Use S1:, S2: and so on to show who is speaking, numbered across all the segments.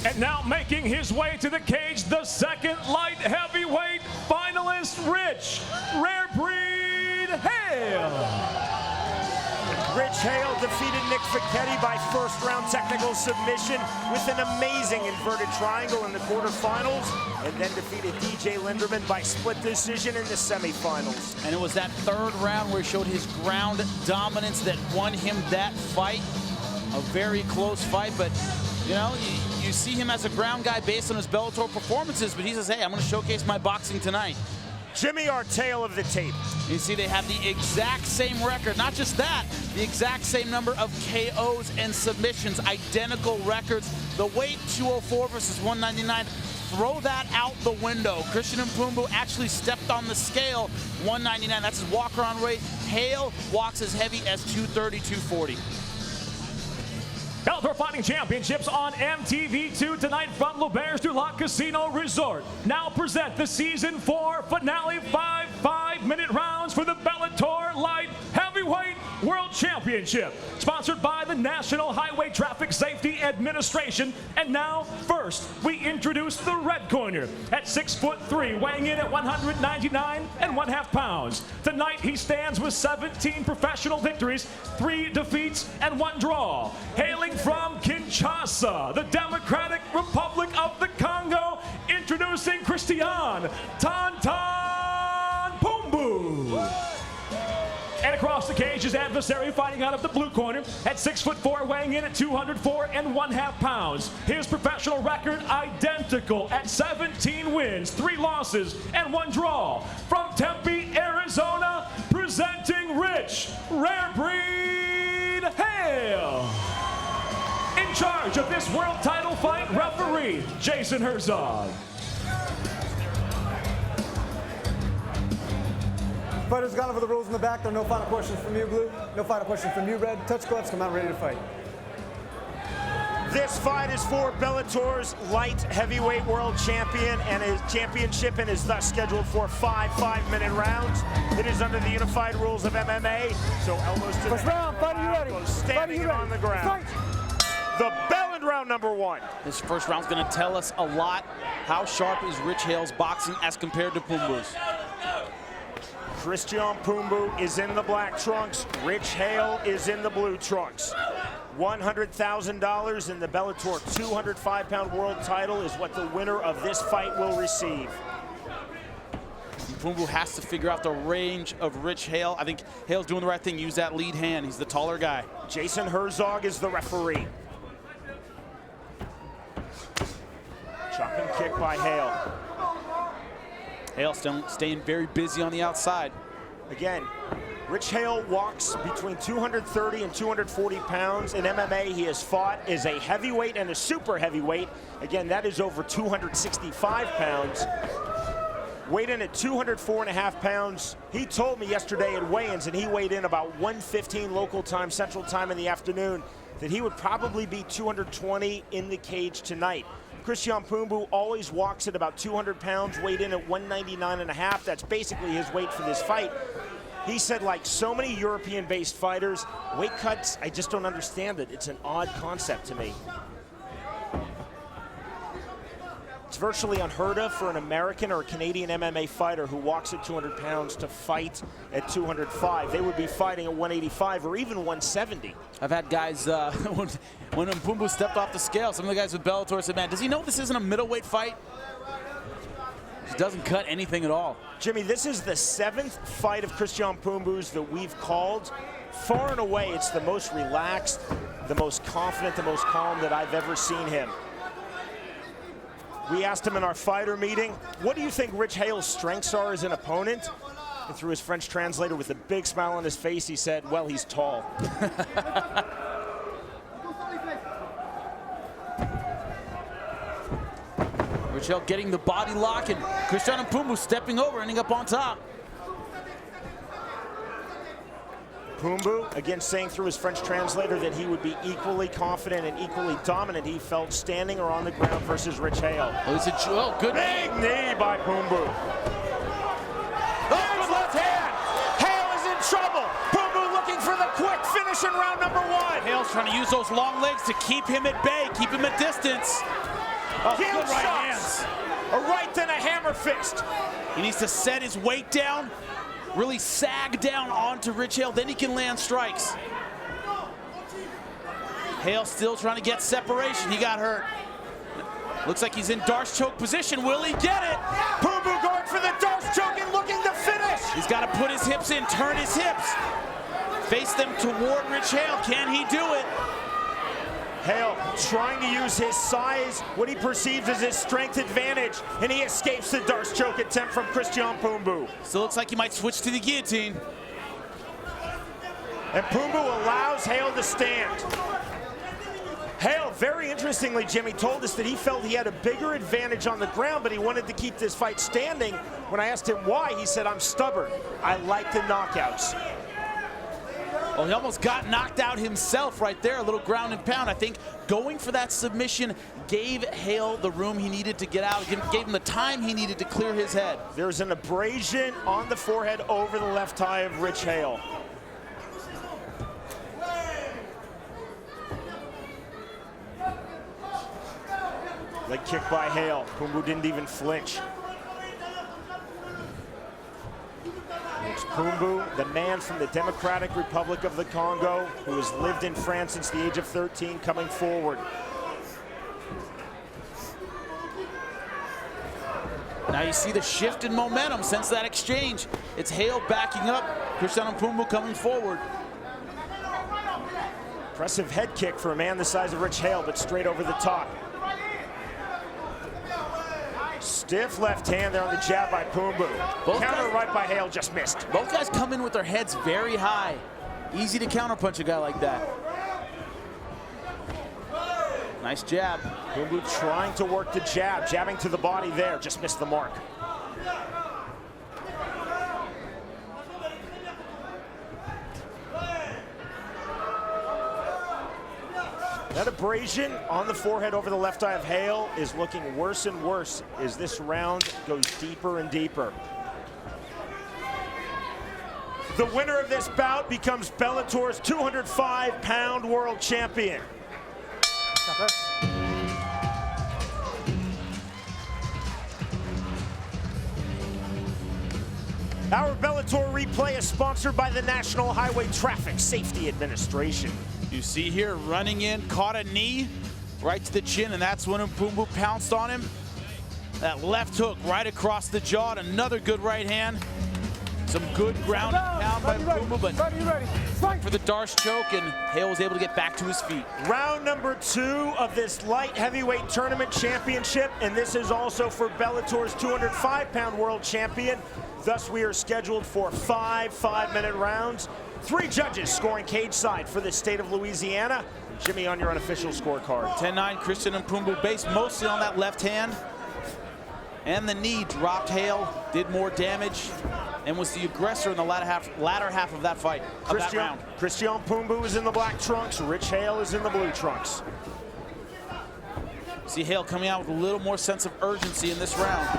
S1: And now making his way to the cage, the second light heavyweight finalist, Rich Rare Breed Hale.
S2: Rich Hale defeated Nick Fichetti by first-round technical submission with an amazing inverted triangle in the quarterfinals, and then defeated DJ Linderman by split decision in the semifinals.
S3: And it was that third round where he showed his ground dominance that won him that fight. A very close fight, but you know, you see him as a ground guy based on his Bellator performances, but he says, hey, I'm going to showcase my boxing tonight.
S2: Jimmy, our tale of the tape.
S3: You see they have the exact same record. Not just that, the exact same number of KOs and submissions, identical records. The weight, 204 versus 199. Throw that out the window. Christian Mpumbu actually stepped on the scale, 199. That's his walk-around weight. Hale walks as heavy as 230, 240.
S1: Bellator Fighting Championships on MTV2 tonight from L'Auberge du Lac Casino Resort. Now present the Season 4 finale, 5 5-minute rounds for the Bellator Light Heavyweight World Championship. Sponsored by the National Highway Traffic Safety Administration. And now, first, we introduce the red corner at 6'3", weighing in at 199.5 pounds. Tonight, he stands with 17 professional victories, 3 defeats, and 1 draw. Hailing from Kinshasa, the Democratic Republic of the Congo, introducing Christian Tantan Mpumbu. And across the cage, his adversary fighting out of the blue corner at 6'4", weighing in at 204.5 pounds. His professional record identical at 17 wins, 3 losses, and 1 draw. From Tempe, Arizona, presenting Rich Rare Breed Hale. In charge of this world title fight, referee Jason Herzog.
S4: Fighters gone over the rules in the back. There are no final questions from you, Blue. No final questions from you, Red. Touch gloves, come out ready to fight.
S2: This fight is for Bellator's light heavyweight world champion and his championship, and is thus scheduled for 5 5-minute rounds. It is under the unified rules of MMA, so elbows to
S4: First
S2: the
S4: round, fighter, you ready?
S2: Standing and on the ground. The bell in round number 1.
S3: This first round's going to tell us a lot. How sharp is Rich Hale's boxing as compared to Mpumbu's?
S2: Christian Mpumbu is in the black trunks. Rich Hale is in the blue trunks. $100,000 in the Bellator 205-pound world title is what the winner of this fight will receive.
S3: Mpumbu has to figure out the range of Rich Hale. I think Hale's doing the right thing. Use that lead hand. He's the taller guy.
S2: Jason Herzog is the referee. Chop and kick by Hale.
S3: Hale still staying very busy on the outside.
S2: Again, Rich Hale walks between 230 and 240 pounds. In MMA, he has fought as a heavyweight and a super heavyweight. Again, that is over 265 pounds. Weighed in at 204.5 pounds. He told me yesterday at weigh-ins, and he weighed in about 1:15 local time, Central Time in the afternoon, that he would probably be 220 in the cage tonight. Christian Mpumbu always walks at about 200 pounds, weighed in at 199.5. That's basically his weight for this fight. He said, like so many European-based fighters, weight cuts, I just don't understand it. It's an odd concept to me. It's virtually unheard of for an American or a Canadian MMA fighter who walks at 200 pounds to fight at 205. They would be fighting at 185 or even 170.
S3: I've had guys, when Mpumbu stepped off the scale, some of the guys with Bellator said, man, does he know this isn't a middleweight fight? He doesn't cut anything at all.
S2: Jimmy, this is the 7th fight of Christian Mpumbu's that we've called. Far and away, it's the most relaxed, the most confident, the most calm that I've ever seen him. We asked him in our fighter meeting, what do you think Rich Hale's strengths are as an opponent? And through his French translator with a big smile on his face, he said, well, he's tall.
S3: Rich Hale getting the body lock, and Christian Mpumbu stepping over, ending up on top.
S2: Mpumbu, again, saying through his French translator that he would be equally confident and equally dominant, he felt, standing or on the ground versus Rich Hale.
S3: Oh, it's a good
S2: big knee by Mpumbu. There's left hand. Hale is in trouble. Mpumbu looking for the quick finish in round number 1.
S3: Hale's trying to use those long legs to keep him at bay, keep him at distance. Oh,
S2: Huge
S3: good right
S2: shots.
S3: hands.
S2: A right, then a hammer fist.
S3: He needs to set his weight down, really sag down onto Rich Hale, then he can land strikes. Hale still trying to get separation. He got hurt. Looks like he's in Darce choke position. Will he get it?
S2: Pumbu going for the Darce choke and looking to finish.
S3: He's got to put his hips in, turn his hips. Face them toward Rich Hale. Can he do it?
S2: Hale trying to use his size, what he perceives as his strength advantage, and he escapes the Darce choke attempt from Christian Pumbu.
S3: Still looks like he might switch to the guillotine.
S2: And Pumbu allows Hale to stand. Hale, very interestingly, Jimmy, told us that he felt he had a bigger advantage on the ground, but he wanted to keep this fight standing. When I asked him why, he said, "I'm stubborn. I like the knockouts."
S3: Well, he almost got knocked out himself right there, a little ground and pound. I think going for that submission gave Hale the room he needed to get out, gave him the time he needed to clear his head.
S2: There's an abrasion on the forehead over the left eye of Rich Hale. Leg kick by Hale. Pumbu didn't even flinch. It's Pumbu, the man from the Democratic Republic of the Congo, who has lived in France since the age of 13, coming forward.
S3: Now you see the shift in momentum since that exchange. It's Hale backing up, Christian Pumbu coming forward.
S2: Impressive head kick for a man the size of Rich Hale, but straight over the top. Stiff left hand there on the jab by Pumbu. Counter right by Hale, just missed.
S3: Both guys come in with their heads very high. Easy to counterpunch a guy like that. Nice jab.
S2: Pumbu trying to work the jab, jabbing to the body there, just missed the mark. That abrasion on the forehead over the left eye of Hale is looking worse and worse as this round goes deeper and deeper. The winner of this bout becomes Bellator's 205-pound world champion. Our Bellator replay is sponsored by the National Highway Traffic Safety Administration.
S3: You see here, running in, caught a knee right to the chin, and that's when Pumbu pounced on him. That left hook right across the jaw, and another good right hand. Some good ground and pound by Pumbu, but for the Darce choke, and Hale was able to get back to his feet.
S2: Round number 2 of this light heavyweight tournament championship, and this is also for Bellator's 205-pound world champion. Thus, we are scheduled for 5 5-minute rounds. 3 judges scoring cage side for the state of Louisiana. Jimmy, on your unofficial scorecard.
S3: 10-9, Christian Pumbu based mostly on that left hand. And the knee dropped Hale, did more damage, and was the aggressor in the latter half of that fight, of that round.
S2: Christian Pumbu is in the black trunks. Rich Hale is in the blue trunks.
S3: See Hale coming out with a little more sense of urgency in this round.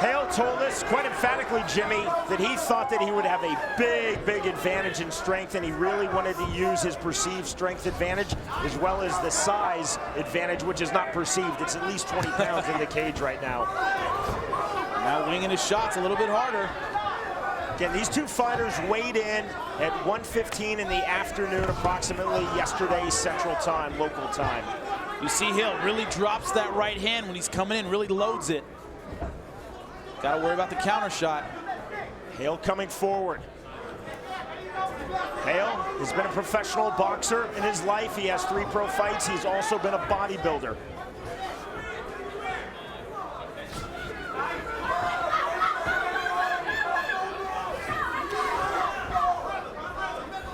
S2: Hale told us quite emphatically, Jimmy, that he thought that he would have a big advantage in strength, and he really wanted to use his perceived strength advantage as well as the size advantage, which is not perceived. It's at least 20 pounds in the cage right now.
S3: Now winging his shots a little bit harder.
S2: Again, these two fighters weighed in at 1:15 in the afternoon, approximately yesterday Central Time, local time.
S3: You see Hale really drops that right hand when he's coming in, really loads it. Got to worry about the counter shot.
S2: Hale coming forward. Hale has been a professional boxer in his life. He has 3 pro fights. He's also been a bodybuilder.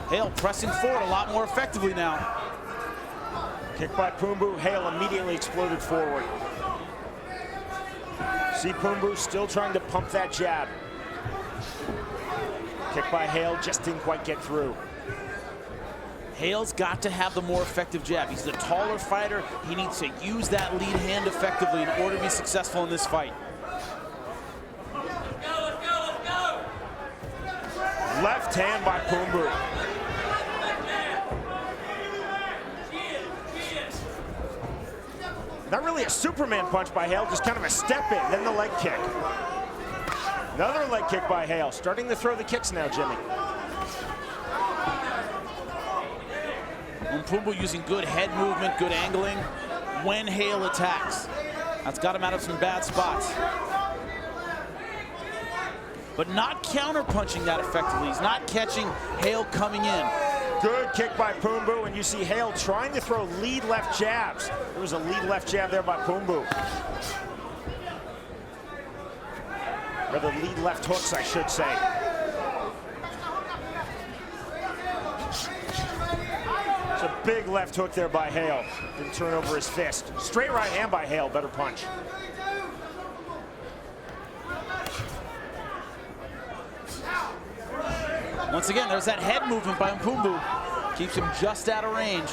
S3: Hale pressing forward a lot more effectively now.
S2: Kick by Pumbu. Hale immediately exploded forward. See Pumbu still trying to pump that jab. Kick by Hale, just didn't quite get through.
S3: Hale's got to have the more effective jab. He's the taller fighter. He needs to use that lead hand effectively in order to be successful in this fight.
S2: Left hand by Pumbu. Not really a Superman punch by Hale, just kind of a step in, then the leg kick. Another leg kick by Hale, starting to throw the kicks now, Jimmy.
S3: Mpumbu using good head movement, good angling when Hale attacks. That's got him out of some bad spots. But not counter-punching that effectively. He's not catching Hale coming in.
S2: Good kick by Mpumbu, and you see Hale trying to throw lead left jabs. There was a lead left jab there by Mpumbu. Or the lead left hooks, I should say. It's a big left hook there by Hale. Didn't turn over his fist. Straight right hand by Hale, better punch.
S3: Once again, there's that head movement by Mpumbu. Keeps him just out of range.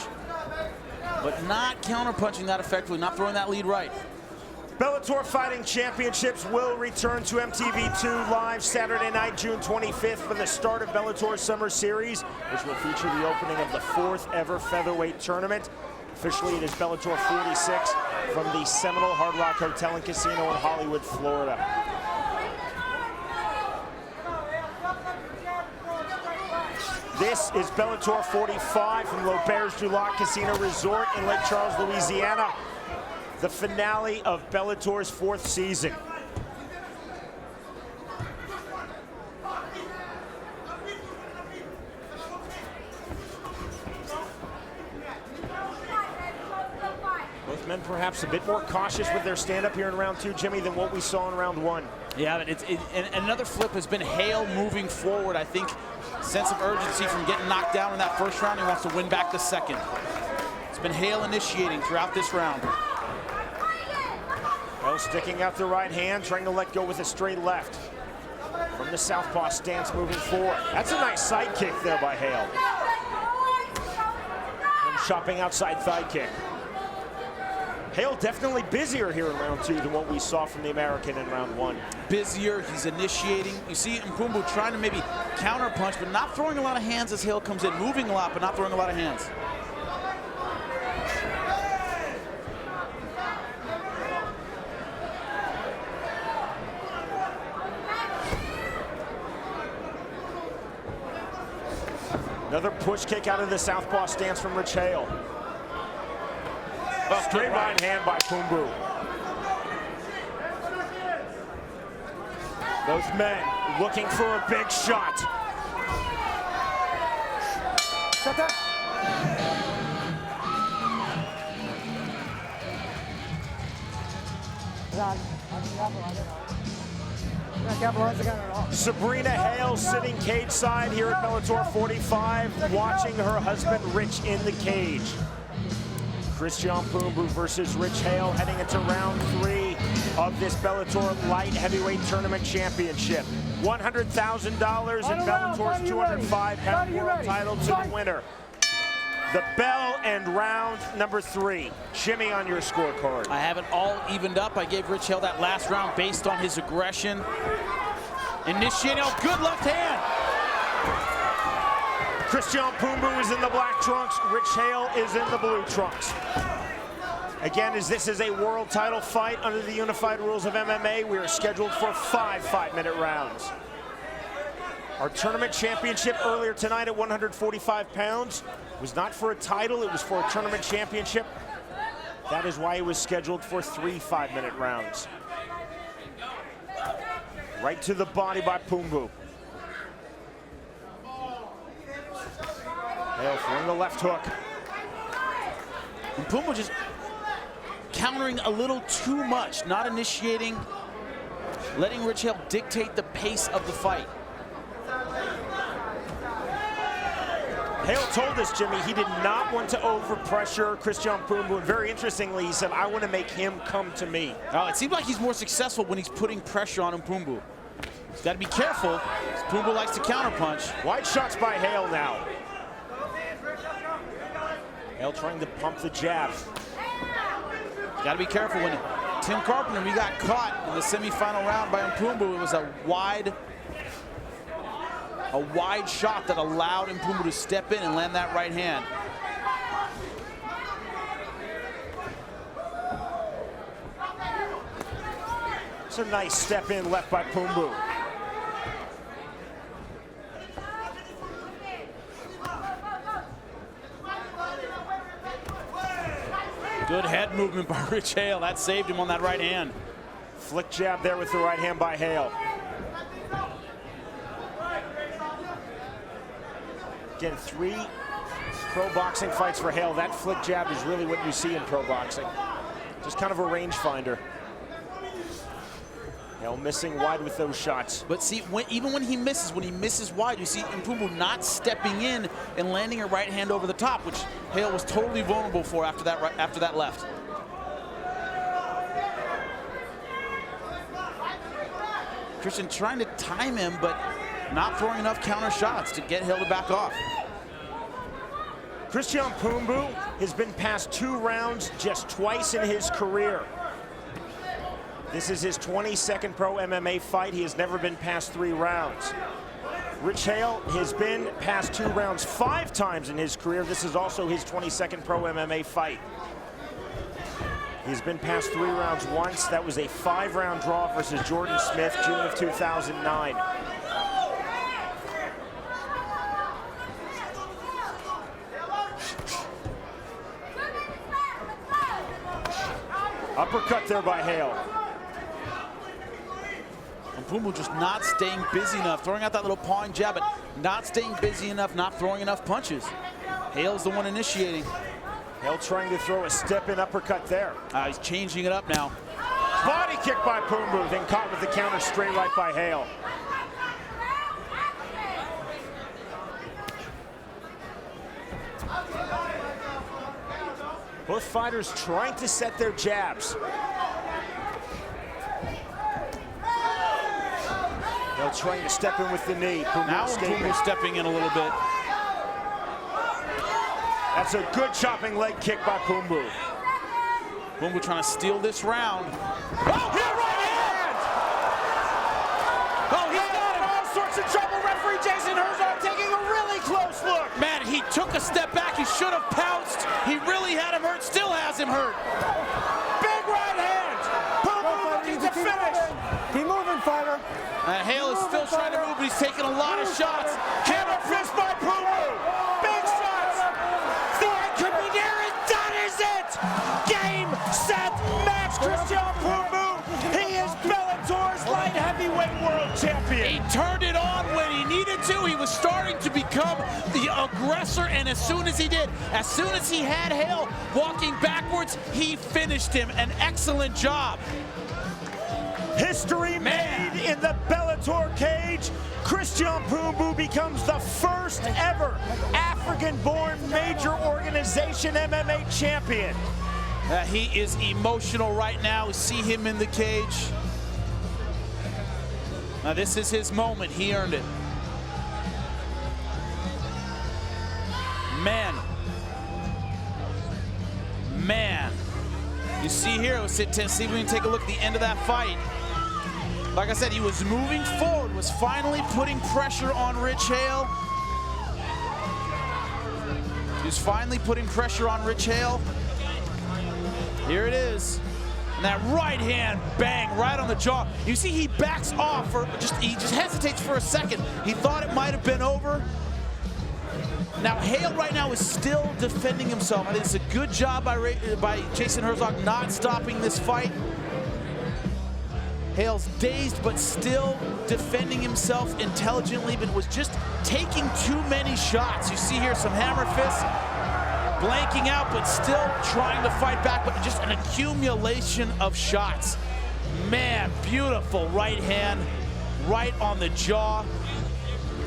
S3: But not counter-punching that effectively, not throwing that lead right.
S2: Bellator Fighting Championships will return to MTV2 live Saturday night, June 25th for the start of Bellator Summer Series, which will feature the opening of the 4th ever featherweight tournament. Officially, it is Bellator 46 from the Seminole Hard Rock Hotel and Casino in Hollywood, Florida. This is Bellator 45 from L'Auberge du Lac Casino Resort in Lake Charles, Louisiana. The finale of Bellator's 4th season. Both men perhaps a bit more cautious with their stand-up here in round 2, Jimmy, than what we saw in round 1.
S3: Yeah, but and another flip has been Hale moving forward. I think sense of urgency from getting knocked down in that first round. He wants to win back the second. It's been Hale initiating throughout this round.
S2: Hale sticking out the right hand, trying to let go with a straight left. From the southpaw stance moving forward. That's a nice side kick there by Hale. And chopping outside thigh kick. Hale definitely busier here in round 2 than what we saw from the American in round 1.
S3: Busier, he's initiating. You see Mpumbu trying to maybe counter punch, but not throwing a lot of hands as Hale comes in. Moving a lot, but not throwing a lot of hands.
S2: Another push kick out of the southpaw stance from Rich Hale. Straight right hand by Mpumbu. Both men looking for a big shot. Sabrina Hale sitting cage side here at Bellator 45, watching her husband Rich in the cage. Christian Mpumbu versus Rich Hale heading into round 3 of this Bellator Light Heavyweight Tournament Championship. $100,000 in Bellator's 205-pound world title to the winner. The bell and round number 3. Jimmy, on your scorecard.
S3: I have it all evened up. I gave Rich Hale that last round based on his aggression. Initiating, oh, good left hand.
S2: Christian Mpumbu is in the black trunks. Rich Hale is in the blue trunks. Again, as this is a world title fight under the unified rules of MMA, we are scheduled for 5 5-minute rounds. Our tournament championship earlier tonight at 145 pounds was not for a title, it was for a tournament championship. That is why it was scheduled for 3 5-minute rounds. Right to the body by Mpumbu. Hale throwing the left hook.
S3: Mpumbu just countering a little too much, not initiating, letting Rich Hale dictate the pace of the fight.
S2: Hale told us, Jimmy, he did not want to overpressure Christian Mpumbu, and very interestingly, he said, I want to make him come to me.
S3: Oh, it seems like he's more successful when he's putting pressure on Mpumbu. He's got to be careful. Mpumbu likes to counterpunch.
S2: Wide shots by Hale now. Hale trying to pump the jab.
S3: Got to be careful. When Tim Carpenter, we got caught in the semifinal round by Mpumbu. It was a wide shot that allowed Mpumbu to step in and land that right hand.
S2: It's a nice step in left by Pumbu.
S3: Good head movement by Rich Hale. That saved him on that right hand.
S2: Flick jab there with the right hand by Hale. Again, 3 pro boxing fights for Hale. That flick jab is really what you see in pro boxing. Just kind of a rangefinder. Hale missing wide with those shots.
S3: But see, even when he misses wide, you see Mpumu not stepping in and landing a right hand over the top, which Hale was totally vulnerable for after that left. Christian trying to time him, but not throwing enough counter shots to get Hale to back off.
S2: Christian Pumbu has been past 2 rounds just twice in his career. This is his 22nd pro MMA fight. He has never been past 3 rounds. Rich Hale has been past 2 rounds 5 times in his career. This is also his 22nd pro MMA fight. He's been past 3 rounds once. That was a 5-round draw versus Jordan Smith, June of 2009. Uppercut there by Hale.
S3: And Pumbu just not staying busy enough, throwing out that little pawing jab, but not staying busy enough, not throwing enough punches. Hale's the one initiating.
S2: Hale trying to throw a step-in uppercut there.
S3: He's changing it up now.
S2: Body kick by Pumbu, then caught with the counter straight right by Hale. Both fighters trying to set their jabs. Hale trying to step in with the knee.
S3: Now Pumbu stepping in a little bit.
S2: That's a good chopping leg kick by Pumbu.
S3: Pumbu trying to steal this round.
S2: Oh, hit right hand!
S3: Oh, he's got him!
S2: All sorts of trouble. Referee Jason Herzog taking a really close look.
S3: Man, he took a step back. He should have pounced. He really had him hurt. Still has him hurt.
S2: Big right hand. Pumbu looking to finish.
S4: Keep moving, fighter.
S3: Hale is still trying to move, but he's taking a lot of shots.
S2: Hammer fist by Pumbu. Big shots. The end could be near it. That is it. Game, set, match. Christian Pumbu. He is Bellator's light heavyweight world champion.
S3: He turned it on when he needed to. He was starting to become the aggressor, and as soon as he did, as soon as he had Hale walking backwards, he finished him. An excellent job.
S2: History made in the Bellator cage. Christian Pumbu becomes the first ever African-born major organization MMA champion.
S3: He is emotional right now. We see him in the cage. Now this is his moment. He earned it. Man. You see here, see if we can take a look at the end of that fight. Like I said, he was moving forward, was finally putting pressure on Rich Hale. He was finally putting pressure on Rich Hale. Here it is. And that right hand, bang, right on the jaw. You see he backs off, he just hesitates for a second. He thought it might have been over. Now Hale right now is still defending himself. I think it's a good job by Jason Herzog not stopping this fight. Hale's dazed, but still defending himself intelligently, but was just taking too many shots. You see here some hammer fists, blanking out, but still trying to fight back, but just an accumulation of shots. Man, beautiful right hand, right on the jaw.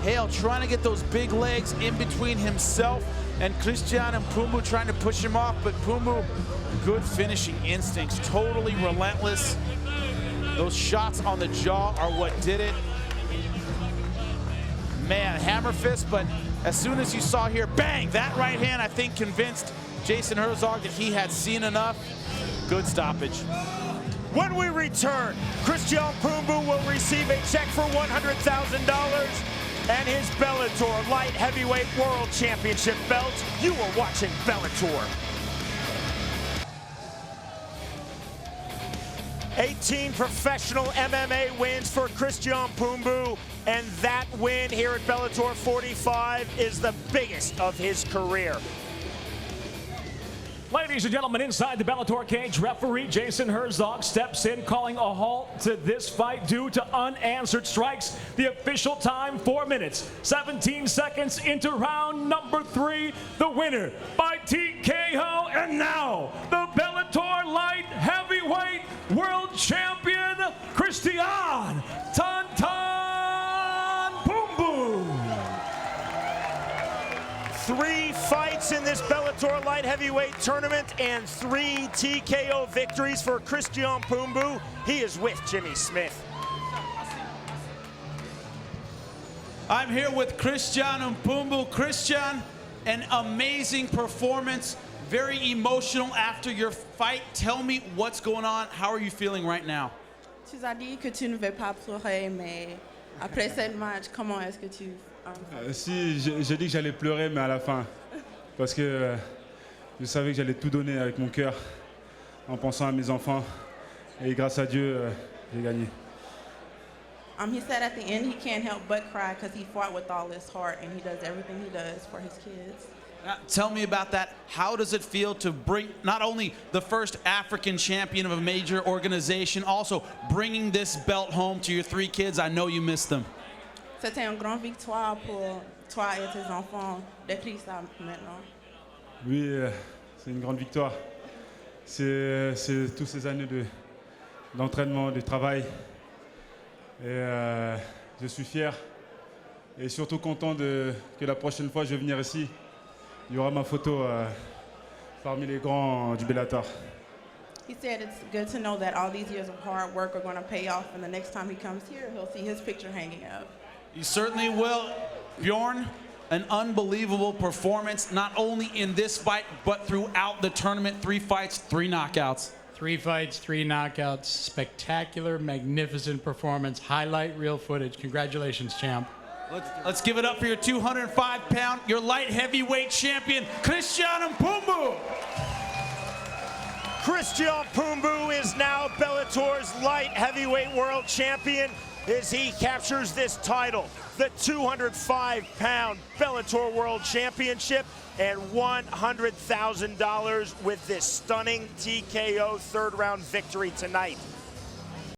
S3: Hale trying to get those big legs in between himself and Christian and Pumbu trying to push him off, but Pumbu, good finishing instincts, totally relentless. Those shots on the jaw are what did it. Man, hammer fist, but as soon as you saw here, bang, that right hand, I think convinced Jason Herzog that he had seen enough. Good stoppage.
S2: When we return, Christian Pumbu will receive a check for $100,000 and his Bellator Light Heavyweight World Championship belt. You are watching Bellator. 18 professional MMA wins for Christian Pumbu, and that win here at Bellator 45 is the biggest of his career.
S1: Ladies and gentlemen, inside the Bellator cage, referee Jason Herzog steps in, calling a halt to this fight due to unanswered strikes. The official time, 4 minutes, 17 seconds into round number 3. The winner by TKO, and now the Bellator light heavyweight world champion, Christian Tantan Pumbu.
S2: 3 fights in this Bellator light heavyweight tournament and 3 TKO victories for Christian Pumbu. He is with Jimmy Smith.
S3: I'm here with Christian Pumbu. Christian, an amazing performance, very emotional after your fight. Tell me what's going on. How are you feeling right now?
S5: Tu as dit que tu ne veux pas pleurer, mais après ce match, comment est-ce que tu...
S6: Si, j'ai dit que j'allais pleurer, mais à la fin. Parce que je savais que j'allais tout donner avec mon cœur, en pensant à mes enfants. Et grâce à Dieu, j'ai gagné.
S5: He said at the end he can't help but cry because he fought with all his heart and he does everything he does for his kids.
S3: Tell me about that. How does it feel to bring not only the first African champion of a major organization, also bringing this belt home to your 3 kids? I know you miss them.
S5: C'était une grande victoire pour toi et tes enfants d'écrire ça maintenant.
S6: Oui, c'est une grande victoire. C'est toutes ces années d'entraînement, de travail. Et je suis fier et surtout content que la prochaine fois je vais venir ici, il y aura ma photo parmi les grands du Bellator.
S5: He said it's good to know that all these years of hard work are going to pay off, and the next time he comes here, he'll see his picture hanging up.
S3: You certainly will. Bjorn, an unbelievable performance, not only in this fight, but throughout the tournament. 3 fights, 3 knockouts.
S7: 3 fights, 3 knockouts, spectacular, magnificent performance, highlight reel footage. Congratulations, champ.
S3: Let's give it up for your 205-pound, your light heavyweight champion, Christian Pumbu.
S2: Christian Pumbu is now Bellator's light heavyweight world champion as he captures this title, the 205-pound Bellator World Championship, and $100,000 with this stunning TKO 3rd round victory tonight.